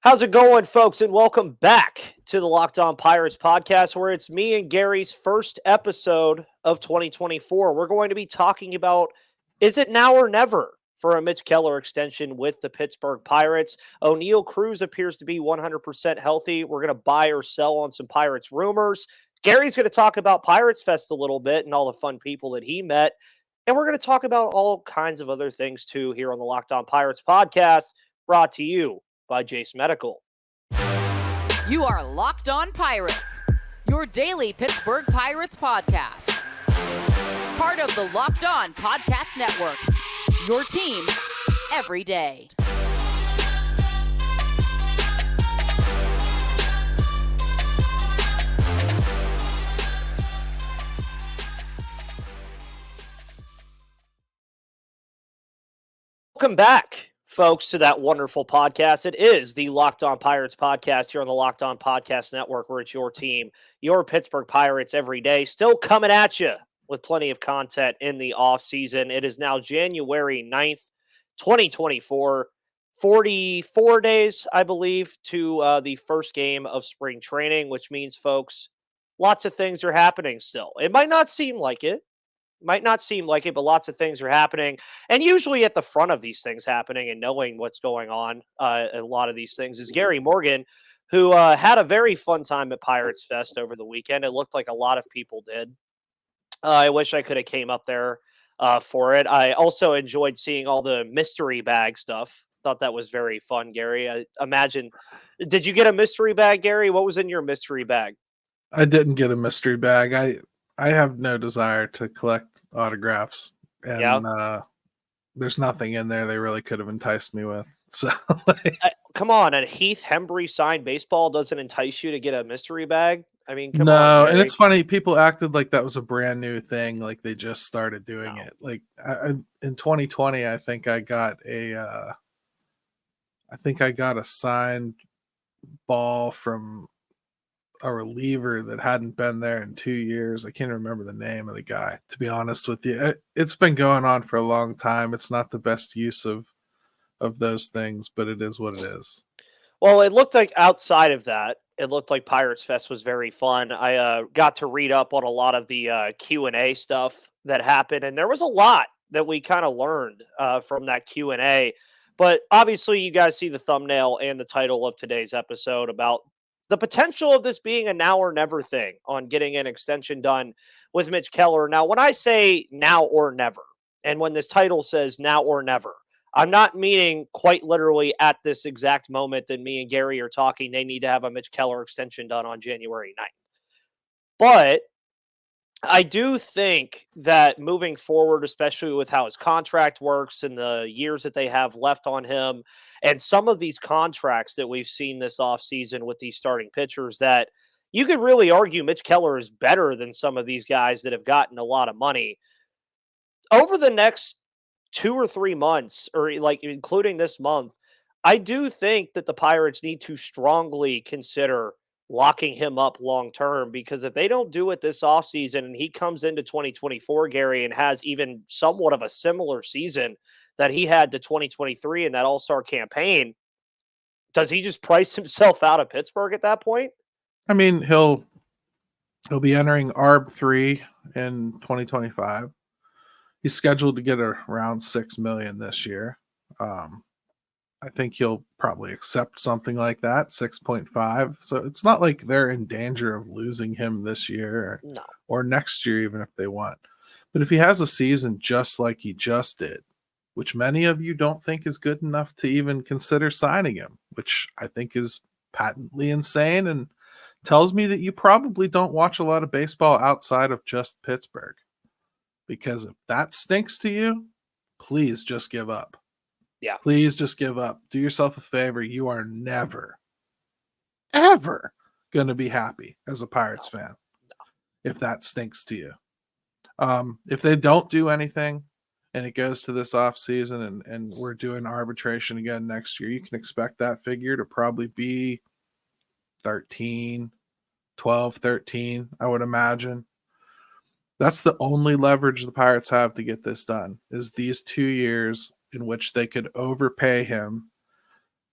How's it going, folks? And welcome back to the Locked On Pirates podcast, where it's me and Gary's first episode of 2024. We're going to be talking about, is it now or never for a Mitch Keller extension with the Pittsburgh Pirates? Oneil Cruz appears to be 100% healthy. We're going to buy or sell on some Pirates rumors. Gary's going to talk about PiratesFest a little bit and all the fun people that he met. And we're going to talk about all kinds of other things, too, here on the Locked On Pirates podcast, brought to you by Jace Medical. You are Locked On Pirates, your daily Pittsburgh Pirates podcast. Part of the Locked On Podcast Network, your team every day. Welcome back, folks, to that wonderful podcast. It is the Locked On Pirates podcast here on the Locked On Podcast Network, where it's your team, your Pittsburgh Pirates every day, still coming at you with plenty of content in the offseason. It is now January 9th, 2024, 44 days, I believe, to the first game of spring training, which means, folks, lots of things are happening still. It might not seem like it. But lots of things are happening. And usually at the front of these things happening and knowing what's going on, a lot of these things, is Gary Morgan, who had a very fun time at Pirates Fest over the weekend. It looked like a lot of people did. I wish I could have came up there for it. I also enjoyed seeing all the mystery bag stuff. Thought that was very fun, Gary. I imagine, did you get a mystery bag, Gary? What was in your mystery bag? I didn't get a mystery bag. I have no desire to collect autographs, and there's nothing in there they really could have enticed me with. So come on, a Heath Hembry signed baseball doesn't entice you to get a mystery bag? I mean, come on. No, Gary. and it's funny, people acted like that was a brand new thing, like they just started doing it. Like in 2020, I think I got a signed ball from a reliever that hadn't been there in 2 years. I can't remember the name of the guy, to be honest with you. It's been going on for a long time. It's not the best use of those things, but it is what it is. Well, it looked like outside of that, it looked like Pirates Fest was very fun. I got to read up on a lot of the Q&A stuff that happened, and there was a lot that we kind of learned from that Q&A. But obviously, you guys see the thumbnail and the title of today's episode about the potential of this being a now or never thing on getting an extension done with Mitch Keller. Now, when I say now or never, and when this title says now or never, I'm not meaning quite literally at this exact moment that me and Gary are talking, they need to have a Mitch Keller extension done on January 9th. But I do think that moving forward, especially with how his contract works and the years that they have left on him, and some of these contracts that we've seen this offseason with these starting pitchers, that you could really argue Mitch Keller is better than some of these guys that have gotten a lot of money. Over the next 2 or 3 months, or like including this month, I do think that the Pirates need to strongly consider locking him up long term, because if they don't do it this offseason and he comes into 2024, Gary, and has even somewhat of a similar season that he had to 2023 in that All-Star campaign, does he just price himself out of Pittsburgh at that point? I mean, he'll be entering ARB 3 in 2025. He's scheduled to get around $6 million this year. I think he'll probably accept something like that, 6.5. So it's not like they're in danger of losing him this year or next year, even if they want. But if he has a season just like he just did, which many of you don't think is good enough to even consider signing him, which I think is patently insane and tells me that you probably don't watch a lot of baseball outside of just Pittsburgh. Because if that stinks to you, please just give up. Yeah. Please just give up. Do yourself a favor. You are never, ever going to be happy as a Pirates fan if that stinks to you. If they don't do anything and it goes to this offseason and we're doing arbitration again next year, you can expect that figure to probably be 12, 13, I would imagine. That's the only leverage the Pirates have to get this done, is these 2 years in which they could overpay him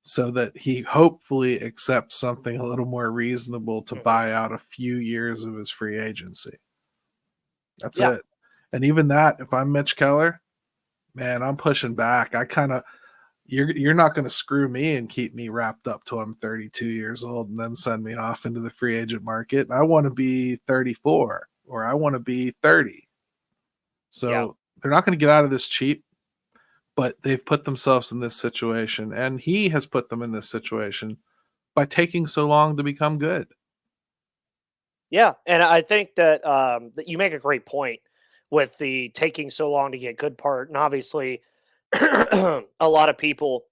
so that he hopefully accepts something a little more reasonable to Mhm. buy out a few years of his free agency. That's Yeah. it. And even that, if I'm Mitch Keller, man, I'm pushing back. I kind of you're not going to screw me and keep me wrapped up till I'm 32 years old and then send me off into the free agent market. I want to be 34 or I want to be 30. Yeah. So they're not going to get out of this cheap, but they've put themselves in this situation, and he has put them in this situation by taking so long to become good. Yeah, and I think that that you make a great point with the taking so long to get good part, and obviously, a lot of people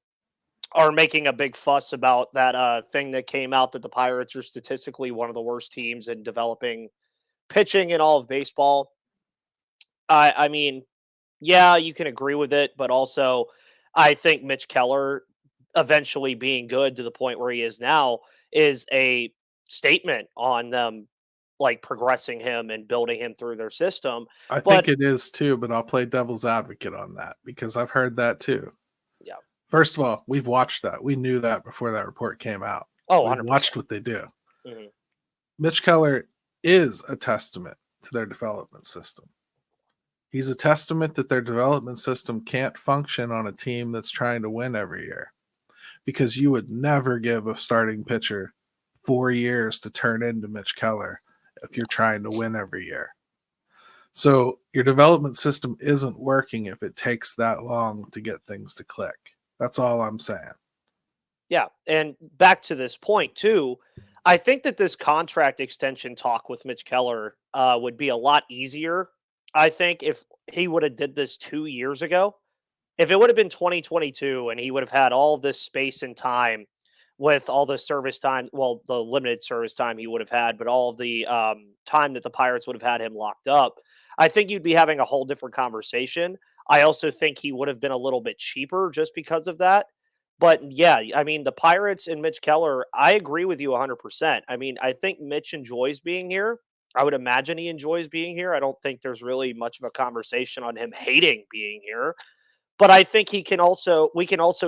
are making a big fuss about that thing that came out that the Pirates are statistically one of the worst teams in developing pitching in all of baseball. I mean, yeah, you can agree with it, but also, I think Mitch Keller eventually being good to the point where he is now is a statement on them like progressing him and building him through their system. I think But it is too, but I'll play devil's advocate on that because I've heard that too. yeah. First of all, we've watched that. We knew that before that report came out. Oh, We've 100%. watched what they do. Mhm. Mitch Keller is a testament to their development system. He's a testament that their development system can't function on a team that's trying to win every year, because you would never give a starting pitcher 4 years to turn into Mitch Keller if you're trying to win every year. So your development system isn't working if it takes that long to get things to click. That's all I'm saying. Yeah, and back to this point too, I think that this contract extension talk with Mitch Keller would be a lot easier. I think if he would have did this 2 years ago, if it would have been 2022 and he would have had all of this space and time with all the service time, well, the limited service time he would have had, but all of the time that the Pirates would have had him locked up, I think you'd be having a whole different conversation. I also think he would have been a little bit cheaper just because of that. But yeah, I mean, the Pirates and Mitch Keller, I agree with you 100%. I mean, I think Mitch enjoys being here. I would imagine he enjoys being here. I don't think there's really much of a conversation on him hating being here. But I think we can also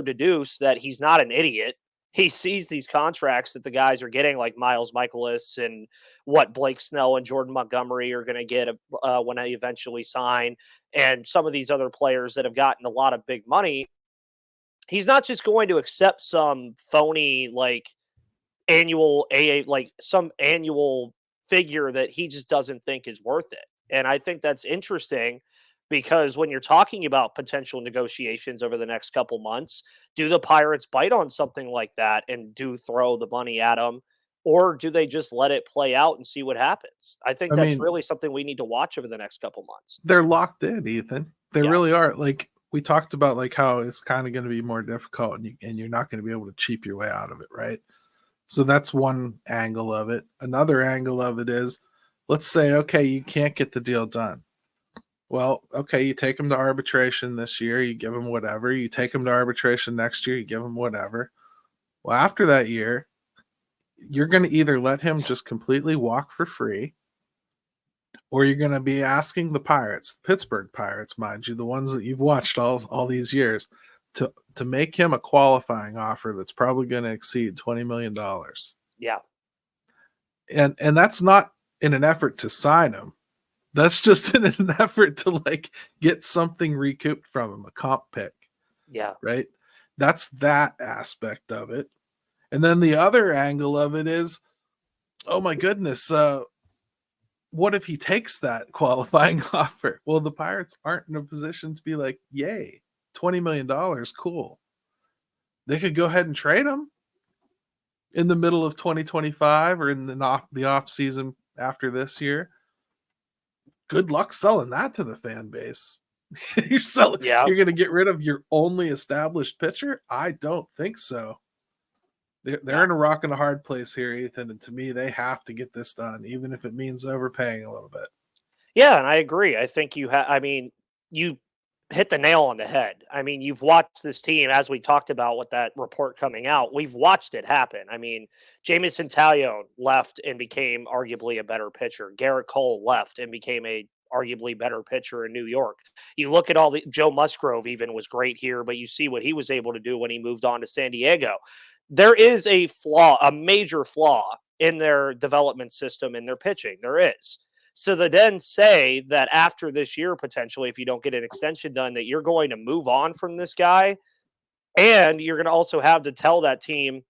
deduce that he's not an idiot. He sees these contracts that the guys are getting, like Miles Michaelis and what Blake Snell and Jordan Montgomery are going to get when they eventually sign, and some of these other players that have gotten a lot of big money. He's not just going to accept some phony like annual like some annual figure that he just doesn't think is worth it. And I think that's interesting because when you're talking about potential negotiations over the next couple months, do the Pirates bite on something like that and do throw the money at them? Or do they just let it play out and see what happens? I think I that's mean, really something we need to watch over the next couple months. they're locked in, Ethan. They Yeah. really are. Like we talked about, like how it's kind of going to be more difficult, and you're not going to be able to cheap your way out of it, right? So that's one angle of it. Another angle of it is, let's say, okay, you can't get the deal done. Well, okay, you take them to arbitration this year, you give them whatever. You take them to arbitration next year, you give them whatever. Well, after that year, you're going to either let him just completely walk for free, or you're going to be asking the Pirates, Pittsburgh Pirates, mind you, the ones that you've watched all these years, to make him a qualifying offer that's probably going to exceed $20 million. Yeah. And that's not in an effort to sign him. That's just in an effort to like get something recouped from him, a comp pick, Yeah. right? That's that aspect of it. And then the other angle of it is, oh my goodness, what if he takes that qualifying offer? Well, the Pirates aren't in a position to be like, yay, $20 million, cool. They could go ahead and trade him in the middle of 2025 or in the off season after this year. Good luck selling that to the fan base. Yeah. You're going to get rid of your only established pitcher? I don't think so. They're in a rock and a hard place here, Ethan, and to me, they have to get this done, even if it means overpaying a little bit. Yeah, and I agree. I think I mean, you hit the nail on the head. I mean, you've watched this team, as we talked about with that report coming out. We've watched it happen. I mean, Jamison Taillon left and became arguably a better pitcher. Garrett Cole left and became a arguably better pitcher in New York. You look at all the Joe Musgrove even was great here, but you see what he was able to do when he moved on to San Diego. There is a flaw, a major flaw in their development system in their pitching. There is. So to then say that after this year, potentially, if you don't get an extension done, that you're going to move on from this guy, and you're going to also have to tell that team,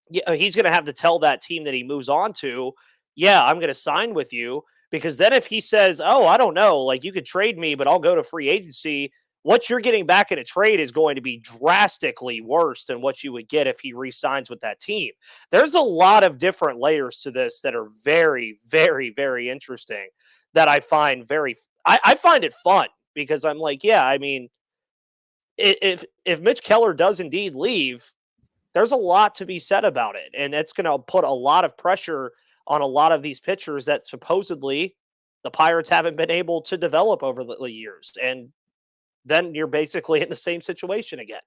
he's going to have to tell that team that he moves on to, yeah, I'm going to sign with you. Because then if he says, oh, I don't know, like you could trade me, but I'll go to free agency, what you're getting back in a trade is going to be drastically worse than what you would get if he re-signs with that team. There's a lot of different layers to this that are very, very, very interesting that I find I find it fun because I'm like, yeah, I mean, if Mitch Keller does indeed leave, there's a lot to be said about it. And it's going to put a lot of pressure on a lot of these pitchers that supposedly the Pirates haven't been able to develop over the years. And then you're basically in the same situation again.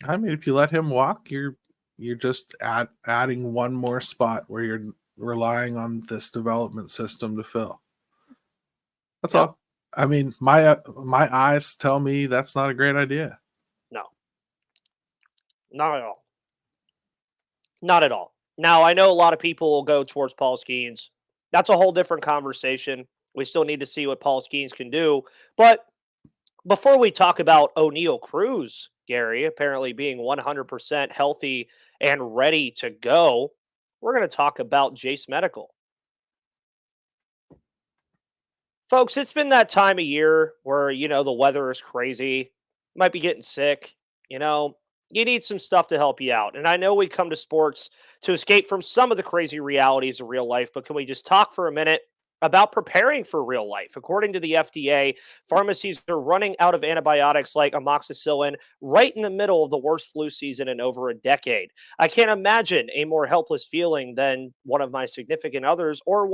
I mean, if you let him walk, you're just adding one more spot where you're relying on this development system to fill. That's all. I mean, my eyes tell me that's not a great idea. No. Not at all. Not at all. Now, I know a lot of people will go towards Paul Skeens. That's a whole different conversation. We still need to see what Paul Skeens can do. But before we talk about Oneil Cruz, Gary, apparently being 100% healthy and ready to go, we're going to talk about Jace Medical. Folks, it's been that time of year where, the weather is crazy. You might be getting sick. You need some stuff to help you out. And I know we come to sports to escape from some of the crazy realities of real life, but can we just talk for a minute about preparing for real life? According to the FDA, pharmacies are running out of antibiotics like amoxicillin right in the middle of the worst flu season in over a decade. I can't imagine a more helpless feeling than one of my significant others or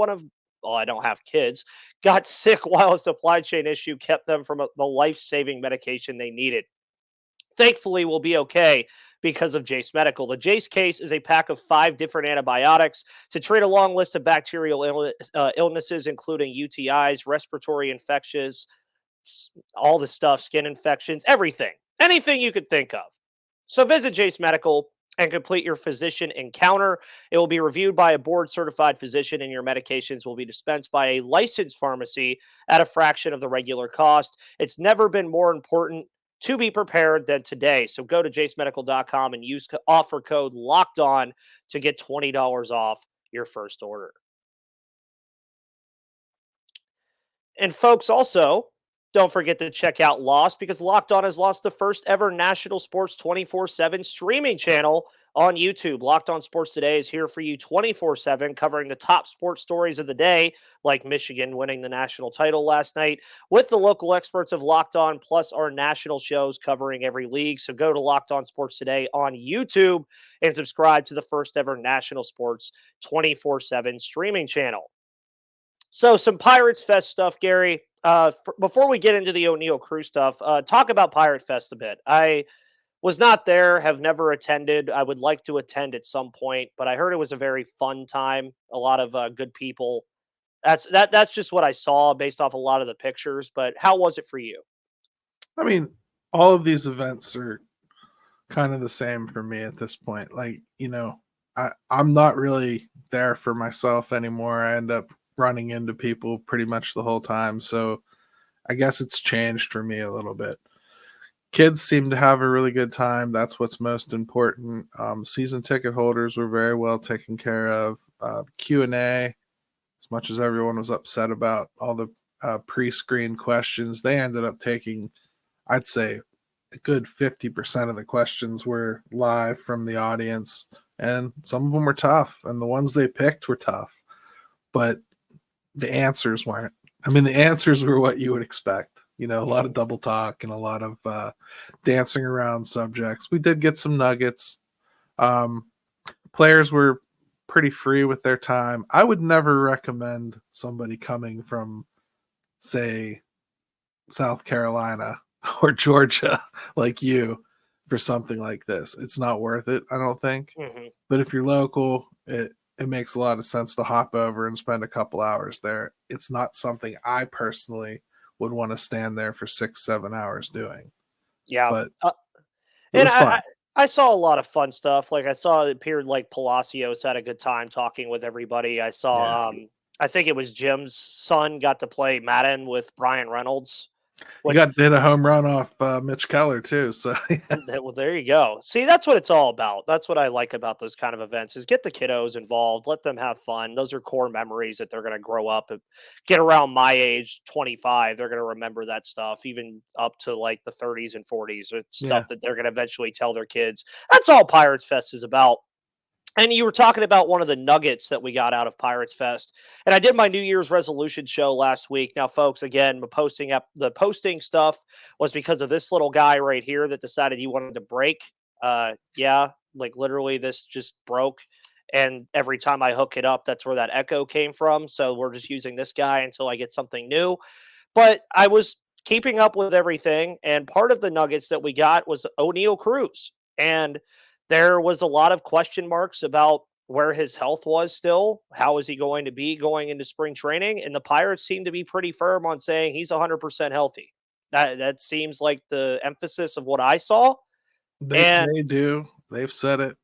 I don't have kids, got sick while a supply chain issue kept them from the life-saving medication they needed. Thankfully, we'll be okay because of Jace Medical. The Jace case is a pack of 5 different antibiotics to treat a long list of bacterial illnesses, including UTIs, respiratory infections, all the stuff, skin infections, everything, anything you could think of. So visit Jace Medical and complete your physician encounter. It will be reviewed by a board-certified physician, and your medications will be dispensed by a licensed pharmacy at a fraction of the regular cost. It's never been more important to be prepared than today. So go to jacemedical.com and use offer code LOCKEDON to get $20 off your first order. And folks, also, don't forget to check out Lost, because Locked On has launched the first ever national sports 24/7 streaming channel on YouTube. Locked On Sports Today is here for you 24/7, covering the top sports stories of the day, like Michigan winning the national title last night, with the local experts of Locked On, plus our national shows covering every league. So go to Locked On Sports Today on YouTube and subscribe to the first ever national sports 24/7 streaming channel. So some Pirates Fest stuff, Gary. Before we get into the Oneil Cruz stuff, talk about Pirate Fest a bit. I was not there, have never attended. I would like to attend at some point, but I heard it was a very fun time. A lot of good people. That's just what I saw based off a lot of the pictures. But how was it for you? I mean, all of these events are kind of the same for me at this point. Like, I'm not really there for myself anymore. I end up running into people pretty much the whole time. So I guess it's changed for me a little bit. Kids seem to have a really good time. That's what's most important. Season ticket holders were very well taken care of. The Q&A, as much as everyone was upset about all the pre-screened questions, they ended up taking, I'd say, a good 50% of the questions were live from the audience, and some of them were tough, and the ones they picked were tough. But the answers weren't. I mean, the answers were what you would expect. A lot of double talk and a lot of dancing around subjects. We did get some nuggets. Players were pretty free with their time. I would never recommend somebody coming from, say, South Carolina or Georgia like you for something like this. It's not worth it, I don't think. Mm-hmm. But if you're local, it makes a lot of sense to hop over and spend a couple hours there. It's not something I personally would want to stand there for 6-7 hours doing. Yeah. But it And was fun. I saw a lot of fun stuff. Like I saw it appeared like Palacios had a good time talking with everybody. I saw I think it was Jim's son got to play Madden with Brian Reynolds. He did a home run off Mitch Keller too. So Well, there you go. See, that's what it's all about. That's what I like about those kind of events is get the kiddos involved, let them have fun. Those are core memories that they're going to grow up and get around my age, 25. They're going to remember that stuff, even up to like the 30s and 40s. It's stuff that they're going to eventually tell their kids. That's all Pirates Fest is about. And you were talking about one of the nuggets that we got out of Pirates Fest. And I did my New Year's resolution show last week. Now, folks, again, the posting stuff was because of this little guy right here that decided he wanted to break. Like literally this just broke. And every time I hook it up, that's where that echo came from. So we're just using this guy until I get something new. But I was keeping up with everything. And part of the nuggets that we got was Oneil Cruz. And there was a lot of question marks about where his health was still. How is he going to be going into spring training? And the Pirates seem to be pretty firm on saying he's 100% healthy. That seems like the emphasis of what I saw. They do. They've said it.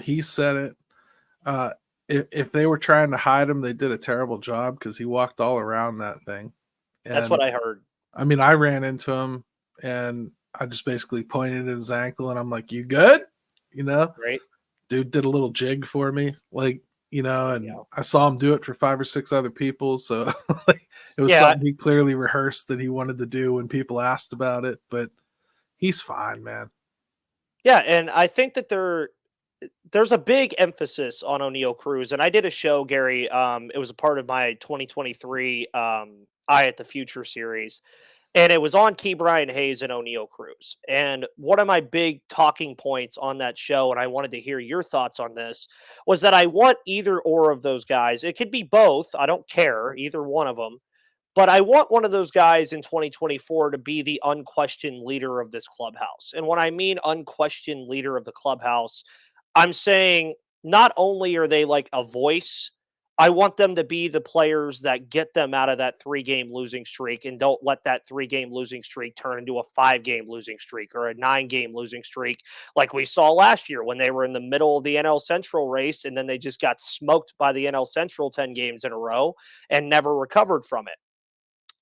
He said it. If they were trying to hide him, they did a terrible job because he walked all around that thing. And, that's what I heard. I mean, I ran into him and I just basically pointed at his ankle and I'm like, "You good?" Right. Dude did a little jig for me, and I saw him do it for 5 or 6 other people. So it was something he clearly rehearsed that he wanted to do when people asked about it, but he's fine, man. Yeah. And I think that there's a big emphasis on Oneil Cruz. And I did a show, Gary. It was a part of my 2023 Eye at the Future series. And it was on Key Brian Hayes and Oneil Cruz. And one of my big talking points on that show, and I wanted to hear your thoughts on this, was that I want either or of those guys. It could be both. I don't care, either one of them. But I want one of those guys in 2024 to be the unquestioned leader of this clubhouse. And when I mean unquestioned leader of the clubhouse, I'm saying not only are they like a voice, I want them to be the players that get them out of that 3-game losing streak and don't let that 3-game losing streak turn into a 5-game losing streak or a 9-game losing streak like we saw last year when they were in the middle of the NL Central race and then they just got smoked by the NL Central 10 games in a row and never recovered from it.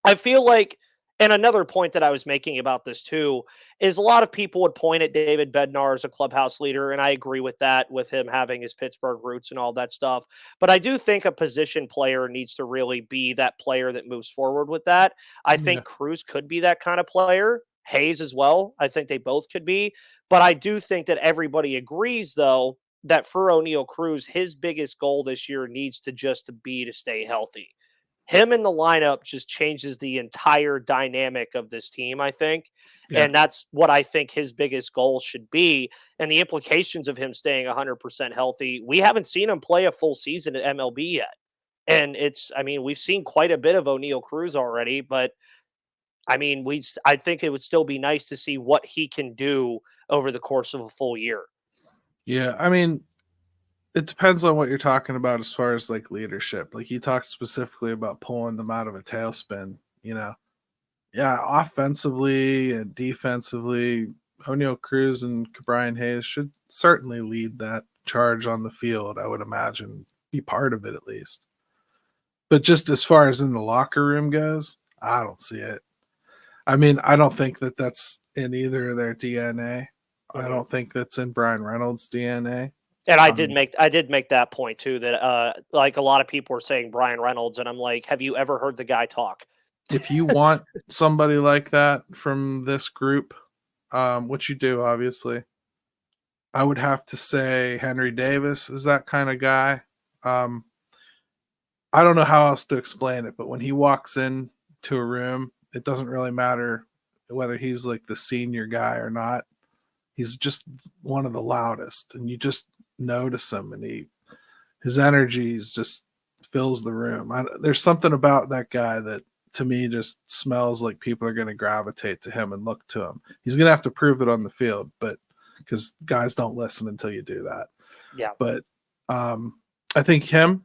I feel like, and another point that I was making about this too, is a lot of people would point at David Bednar as a clubhouse leader, and I agree with that, with him having his Pittsburgh roots and all that stuff. But I do think a position player needs to really be that player that moves forward with that. I think Cruz could be that kind of player. Hayes as well. I think they both could be. But I do think that everybody agrees, though, that for Oneil Cruz, his biggest goal this year needs to just be to stay healthy. Him in the lineup just changes the entire dynamic of this team, I think. Yeah. And that's what I think his biggest goal should be. And the implications of him staying 100% healthy, we haven't seen him play a full season at MLB yet. And we've seen quite a bit of Oneil Cruz already, but I think it would still be nice to see what he can do over the course of a full year. Yeah. I mean, it depends on what you're talking about as far as like leadership. Like he talked specifically about pulling them out of a tailspin, Yeah, offensively and defensively, Oneil Cruz and Brian Hayes should certainly lead that charge on the field, I would imagine, be part of it at least. But just as far as in the locker room goes, I don't see it. I mean, I don't think that that's in either of their DNA. I don't think that's in Brian Reynolds' DNA. And I did make that point too, that like a lot of people are saying Brian Reynolds, and I'm like, have you ever heard the guy talk? If you want somebody like that from this group, which you do, obviously, I would have to say Henry Davis is that kind of guy. I don't know how else to explain it, but when he walks in to a room, it doesn't really matter whether he's like the senior guy or not. He's just one of the loudest, and you just notice him, and his energy just fills the room. There's something about that guy that to me just smells like people are going to gravitate to him and look to him. He's going to have to prove it on the field, but because guys don't listen until you do that. Yeah. But I think him,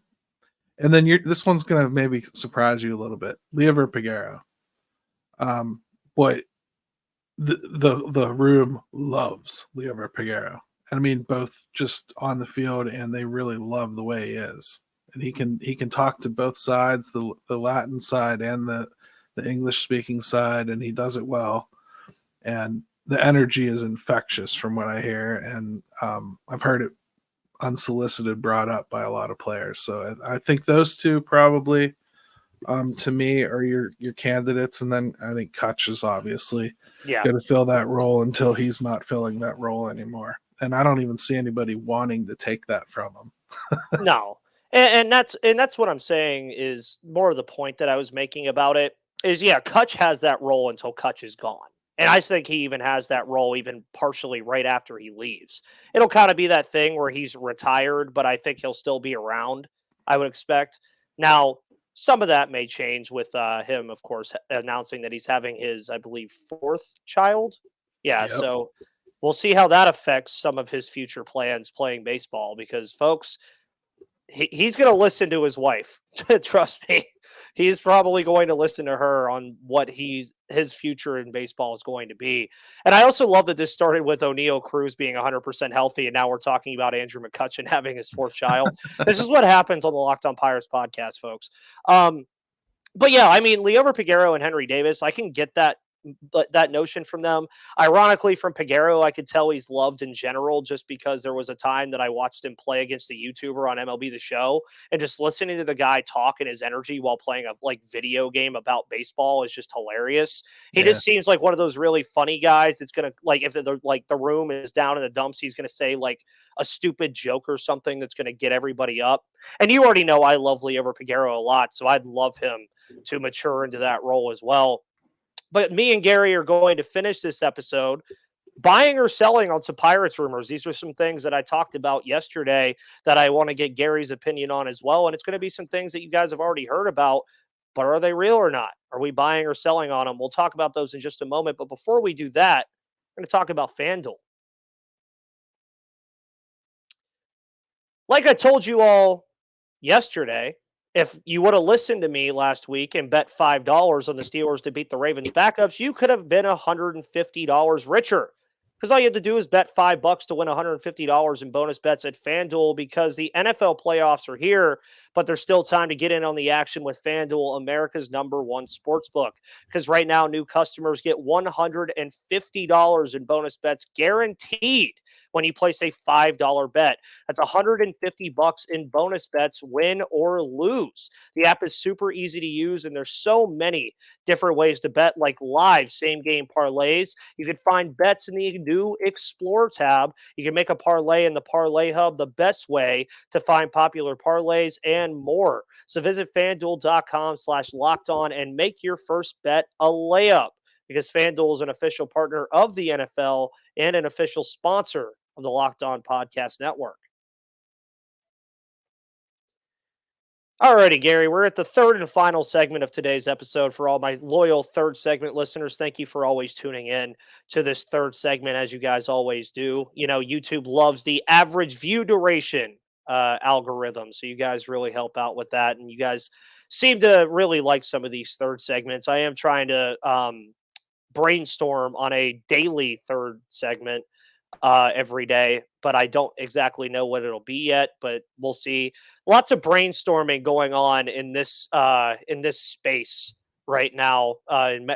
and then this one's gonna maybe surprise you a little bit. Liever Piguero. Boy, the room loves Liever Piguero. I mean, both just on the field, and they really love the way he is. And he can talk to both sides, the Latin side and the English speaking side, and he does it well. And the energy is infectious from what I hear, and I've heard it unsolicited brought up by a lot of players. So I think those two probably to me are your candidates, and then I think Kutch is obviously going to fill that role until he's not filling that role anymore. And I don't even see anybody wanting to take that from him. No. And that's what I'm saying is more of the point that I was making about it is, Kutch has that role until Kutch is gone. And I think he even has that role even partially right after he leaves. It'll kind of be that thing where he's retired, but I think he'll still be around, I would expect. Now, some of that may change with him, of course, announcing that he's having his, I believe, fourth child. Yeah, Yep. So we'll see how that affects some of his future plans playing baseball because, folks, he's going to listen to his wife. Trust me. He's probably going to listen to her on what his future in baseball is going to be. And I also love that this started with Oneil Cruz being 100% healthy, and now we're talking about Andrew McCutchen having his fourth child. This is what happens on the Locked On Pirates podcast, folks. But yeah, I mean, Liever Piguero and Henry Davis, I can get that notion from them. Ironically, from Piguero, I could tell he's loved in general just because there was a time that I watched him play against a YouTuber on MLB The Show, and just listening to the guy talk and his energy while playing a video game about baseball is just hilarious. He just seems like one of those really funny guys. It's gonna, like, if the room is down in the dumps, he's gonna say like a stupid joke or something that's gonna get everybody up. And you already know I love Liever Piguero a lot, so I'd love him to mature into that role as well. But me and Gary are going to finish this episode buying or selling on some Pirates rumors. These are some things that I talked about yesterday that I want to get Gary's opinion on as well. And it's going to be some things that you guys have already heard about, but are they real or not? Are we buying or selling on them? We'll talk about those in just a moment. But before we do that, we're going to talk about FanDuel. Like I told you all yesterday, if you would have listened to me last week and bet $5 on the Steelers to beat the Ravens backups, you could have been $150 richer. Because all you had to do is bet $5 to win $150 in bonus bets at FanDuel, because the NFL playoffs are here, but there's still time to get in on the action with FanDuel, America's #1 sportsbook. Because right now, new customers get $150 in bonus bets guaranteed when you place a $5 bet. That's $150 in bonus bets, win or lose. The app is super easy to use, and there's so many different ways to bet, like live same-game parlays. You can find bets in the new Explore tab. You can make a parlay in the Parlay Hub, the best way to find popular parlays, and more. So visit FanDuel.com/lockedon and make your first bet a layup, because FanDuel is an official partner of the NFL and an official sponsor of the Locked On Podcast Network. Alrighty, Gary, we're at the third and final segment of today's episode. For all my loyal third segment listeners, thank you for always tuning in to this third segment, as you guys always do. You know, YouTube loves the average view duration algorithm, so you guys really help out with that, and you guys seem to really like some of these third segments. I am trying to brainstorm on a daily third segment every day, but I don't exactly know what it'll be yet, but we'll see. Lots of brainstorming going on in this space right now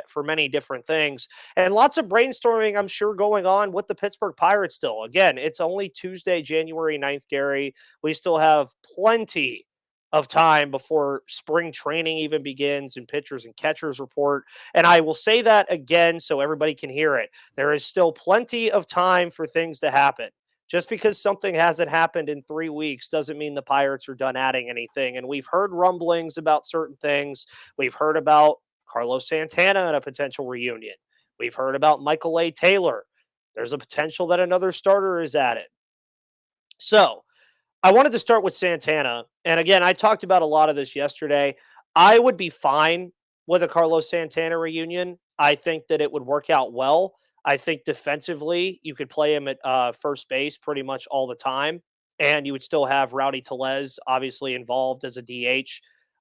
for many different things, and lots of brainstorming, I'm sure, going on with the Pittsburgh Pirates still. Again, it's only Tuesday, January 9th, Gary. We still have plenty of time before spring training even begins and pitchers and catchers report. And I will say that again so everybody can hear it. There is still plenty of time for things to happen. Just because something hasn't happened in 3 weeks doesn't mean the Pirates are done adding anything. And we've heard rumblings about certain things. We've heard about Carlos Santana and a potential reunion. We've heard about Michael A. Taylor. There's a potential that another starter is added. So I wanted to start with Santana. And again, I talked about a lot of this yesterday. I would be fine with a Carlos Santana reunion. I think that it would work out well. I think defensively, you could play him at first base pretty much all the time. and you would still have Rowdy Tellez obviously involved as a DH,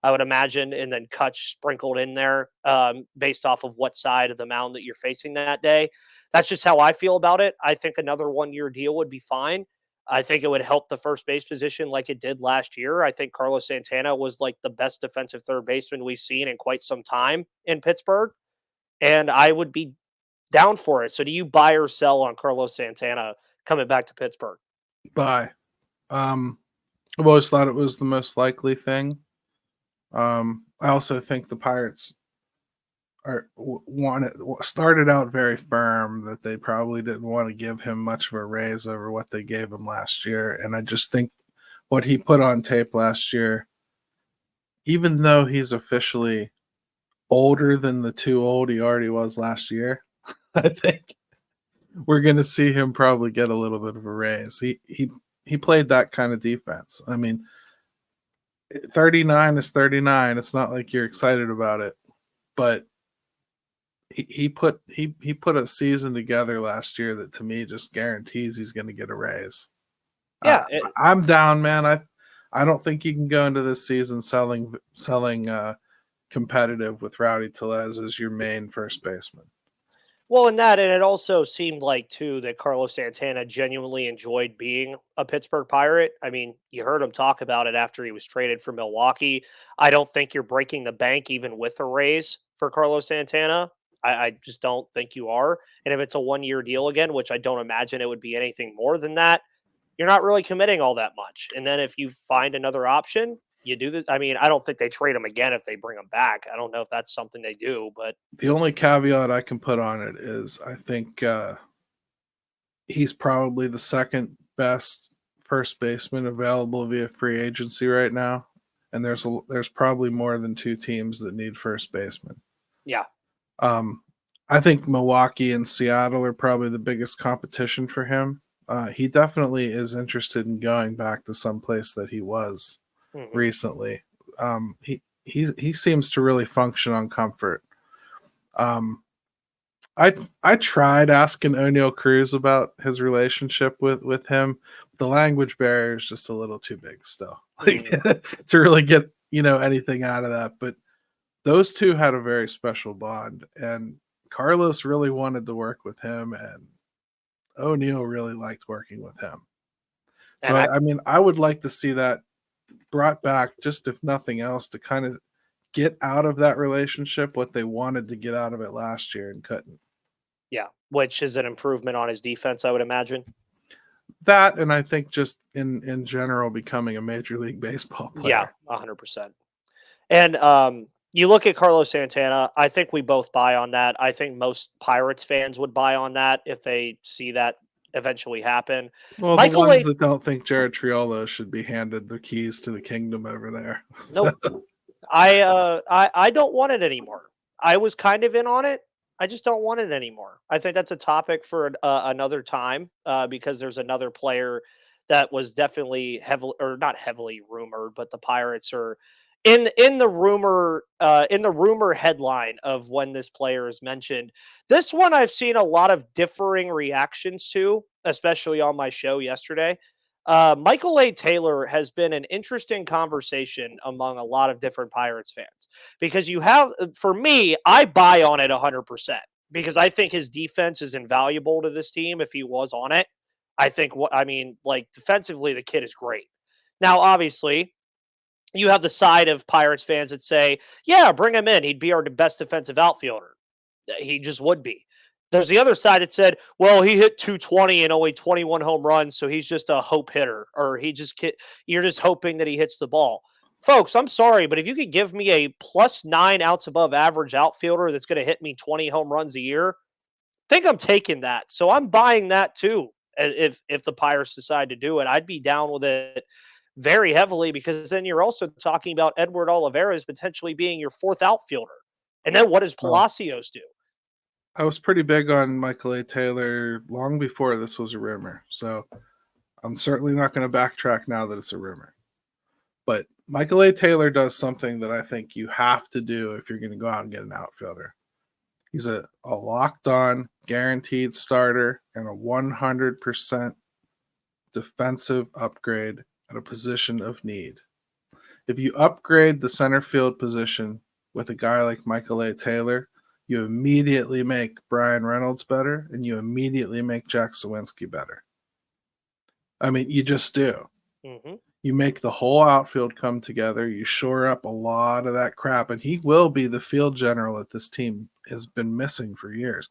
I would imagine, and then Kutch sprinkled in there based off of what side of the mound that you're facing that day. That's just how I feel about it. I think another 1-year deal would be fine. I think it would help the first base position like it did last year. I think Carlos Santana was like the best defensive third baseman we've seen in quite some time in Pittsburgh, and I would be down for it. So do you buy or sell on Carlos Santana coming back to Pittsburgh? Buy. I've always thought it was the most likely thing. I also think the Pirates started out very firm that they probably didn't want to give him much of a raise over what they gave him last year. And I just think what he put on tape last year, even though he's officially older than the too old he already was last year, I think we're going to see him probably get a little bit of a raise. He played that kind of defense. I mean, 39 is 39. It's not like you're excited about it, but he put a season together last year that to me just guarantees he's going to get a raise. Yeah, I'm down, man. I don't think you can go into this season selling competitive with Rowdy Tellez as your main first baseman. Well, and it also seemed like, too, that Carlos Santana genuinely enjoyed being a Pittsburgh Pirate. I mean, you heard him talk about it after he was traded for Milwaukee. I don't think you're breaking the bank even with a raise for Carlos Santana. I just don't think you are. And if it's a 1-year deal again, which I don't imagine it would be anything more than that, you're not really committing all that much. And then if you find another option, you do this. I mean, I don't think they trade him again if they bring him back. I don't know if that's something they do, but the only caveat I can put on it is I think he's probably the second best first baseman available via free agency right now, and there's probably more than 2 teams that need first baseman. Yeah. I think Milwaukee and Seattle are probably the biggest competition for him. He definitely is interested in going back to some place that he was recently. He seems to really function on comfort. I tried asking Oneil Cruz about his relationship with him. The language barrier is just a little too big still to really get anything out of that. But those two had a very special bond, and Carlos really wanted to work with him, and Oneil really liked working with him. So I mean, I would like to see that brought back, just if nothing else, to kind of get out of that relationship what they wanted to get out of it last year and couldn't. Yeah, which is an improvement on his defense, I would imagine. That, and I think just in general becoming a Major League Baseball player. Yeah, 100%. And you look at Carlos Santana, I think we both buy on that. I think most Pirates fans would buy on that if they see that eventually happen. Well, the ones that don't think Jared Triolo should be handed the keys to the kingdom over there. Nope. I don't want it anymore. I was kind of in on it. I just don't want it anymore. I think that's a topic for another time because there's another player that was definitely not heavily rumored, but the Pirates are in the rumor headline of when this player is mentioned. This one I've seen a lot of differing reactions to, especially on my show yesterday. Michael A. Taylor has been an interesting conversation among a lot of different Pirates fans because you have, for me, I buy on it 100% because I think his defense is invaluable to this team if he was on it. I think defensively, the kid is great. Now, obviously, you have the side of Pirates fans that say, yeah, bring him in. He'd be our best defensive outfielder. He just would be. There's the other side that said, well, he hit 220 and only 21 home runs, so he's just a hope hitter, or you're just hoping that he hits the ball. Folks, I'm sorry, but if you could give me a +9 outs above average outfielder that's going to hit me 20 home runs a year, I think I'm taking that. So I'm buying that too. If the Pirates decide to do it, I'd be down with it very heavily because then you're also talking about Edward Olivares potentially being your 4th outfielder. And then what does Palacios do? I was pretty big on Michael A. Taylor long before this was a rumor. So I'm certainly not going to backtrack now that it's a rumor. But Michael A. Taylor does something that I think you have to do if you're going to go out and get an outfielder. He's a locked on, guaranteed starter and a 100% defensive upgrade at a position of need. If you upgrade the center field position with a guy like Michael A. Taylor, you immediately make Brian Reynolds better, and you immediately make Jack Sawinski better. I mean, you just do. Mm-hmm. You make the whole outfield come together. You shore up a lot of that crap, and he will be the field general that this team has been missing for years.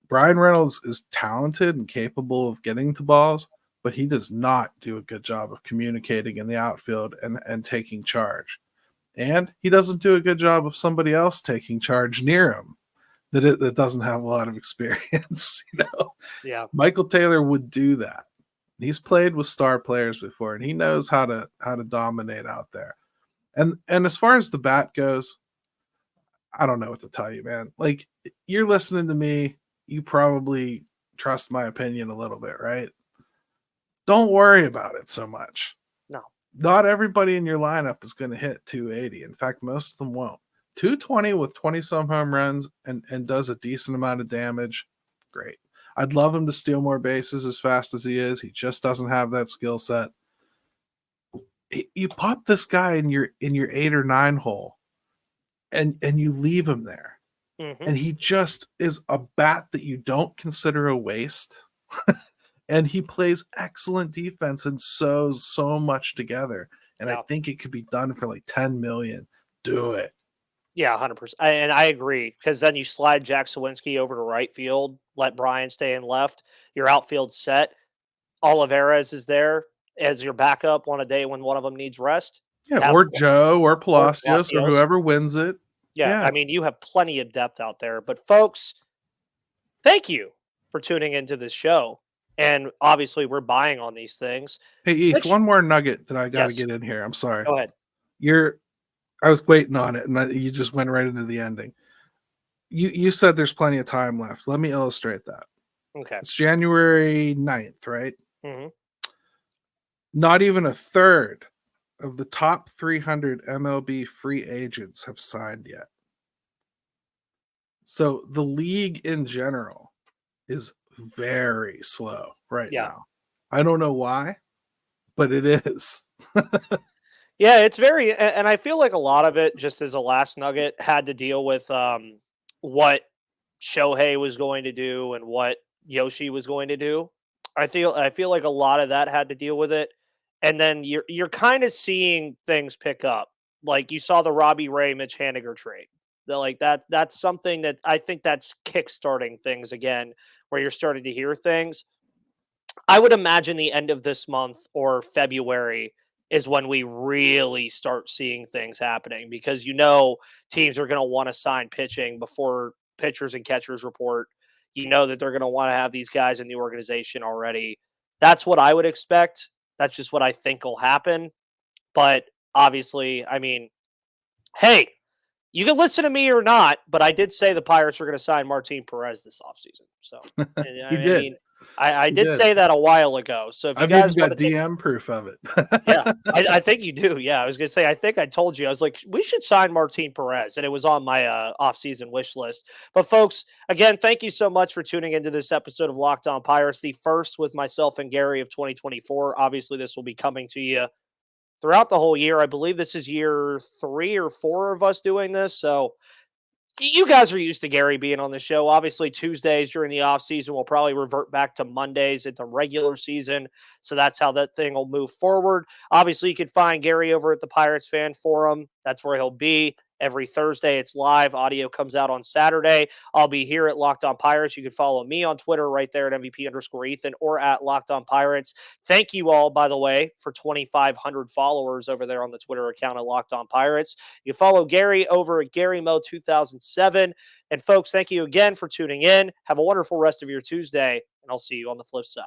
Brian Reynolds is talented and capable of getting to balls, but he does not do a good job of communicating in the outfield and taking charge. And he doesn't do a good job of somebody else taking charge near him that doesn't have a lot of experience. Yeah. Michael Taylor would do that. He's played with star players before, and he knows how to dominate out there. And as far as the bat goes, I don't know what to tell you, man. Like, you're listening to me, you probably trust my opinion a little bit, right? Don't worry about it so much. No. Not everybody in your lineup is going to hit 280. In fact, most of them won't. 220 with 20-some home runs and does a decent amount of damage. Great. I'd love him to steal more bases as fast as he is. He just doesn't have that skill set. You pop this guy in your 8 or 9 hole and you leave him there. Mm-hmm. And he just is a bat that you don't consider a waste. And he plays excellent defense and sews so much together. And I think it could be done for like $10 million. Do it. Yeah, 100%. And I agree, because then you slide Jack Sawinski over to right field, let Brian stay in left. Your outfield set. Olivares is there as your backup on a day when one of them needs rest. Yeah, or Joe or Palacios or whoever wins it. Yeah, I mean, you have plenty of depth out there. But folks, thank you for tuning into this show. And obviously, we're buying on these things. Hey, Heath, one more nugget that I got to get in here. I'm sorry. Go ahead. I was waiting on it, and you just went right into the ending. You said there's plenty of time left. Let me illustrate that. Okay. It's January 9th, right? Mm-hmm. Not even a third of the top 300 MLB free agents have signed yet. So the league in general is very slow right now. I don't know why, but it is. Yeah, it's very, and I feel like a lot of it, just as a last nugget, had to deal with what Shohei was going to do and what Yoshi was going to do. I feel like a lot of that had to deal with it, and then you're kind of seeing things pick up. Like you saw the Robbie Ray, Mitch Haniger trade. That's something that I think that's kickstarting things again, where you're starting to hear things. I would imagine the end of this month or February is when we really start seeing things happening, because teams are going to want to sign pitching before pitchers and catchers report. That they're going to want to have these guys in the organization already. That's what I would expect. That's just what I think will happen. But obviously, I mean, hey, you can listen to me or not, but I did say the Pirates are going to sign Martin Perez this offseason. So I did say that a while ago. So if you guys got DM proof of it. Yeah, I think you do. Yeah, I was going to say, I think I told you. I was like, we should sign Martin Perez, and it was on my offseason wish list. But folks, again, thank you so much for tuning into this episode of Locked On Pirates, the first with myself and Gary of 2024. Obviously, this will be coming to you throughout the whole year. I believe this is year 3 or 4 of us doing this. So you guys are used to Gary being on the show. Obviously, Tuesdays during the offseason will probably revert back to Mondays into regular season. So that's how that thing will move forward. Obviously, you can find Gary over at the Pirates Fan Forum. That's where he'll be. Every Thursday, it's live. Audio comes out on Saturday. I'll be here at Locked On Pirates. You can follow me on Twitter right there at MVP_Ethan or at Locked On Pirates. Thank you all, by the way, for 2,500 followers over there on the Twitter account at Locked On Pirates. You follow Gary over at GaryMo2007. And folks, thank you again for tuning in. Have a wonderful rest of your Tuesday, and I'll see you on the flip side.